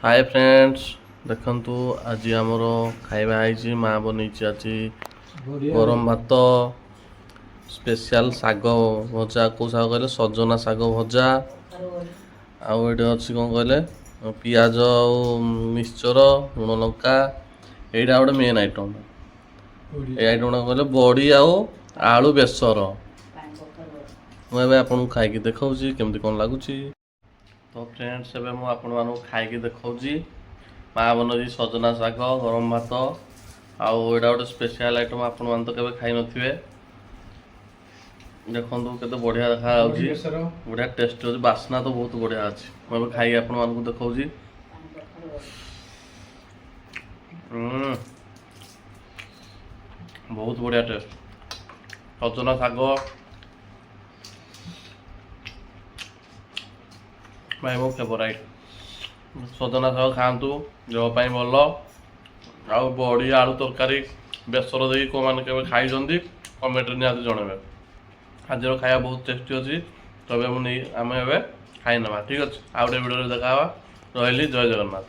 Hi friends देखंतु आज आमर खाଇବା ହେଇଛି माँ बनेଇଛି ଆଜି गरम भात स्पेशल शाग भजा को शाग कहले सजना शाग भजा आउ एठी अछि कोन कहले पियाज और मिक्सचर लुण लंका एटा गोटे मेन आइटम ए आइटम कहले बड़ी आउ आलू बेसर मैं आपन खाई देखाऊँ केमती कौन लगुच। तो फ्रेंड्स एवं मुझे आपण मानक खाई देखाऊँ माँ बनई सजना शाग गरम भात आउ एटा गोटे स्पेशल आइटम आपण मान तो केबे खाई नथिबे देखो केते बढ़िया देखा बढ़िया टेस्ट हो बास्ना तो बहुत बढ़िया अच्छी मुझे खाई आपण मान देखाऊँ बहुत बढ़िया टेस्ट सजना शाग भाई मो फेवराइट सजना शाग खातु देह भल आउ बड़ी आलू तरकारी बेसर दे को मैंने केवे खाई कमेंट निहाती जनइबे आज खाया बहुत टेस्टी अच्छी तबे मुझे आम ए खाई ना ठीक अच्छे आउ गोटे वीडियो देखा रही जय जगन्नाथ।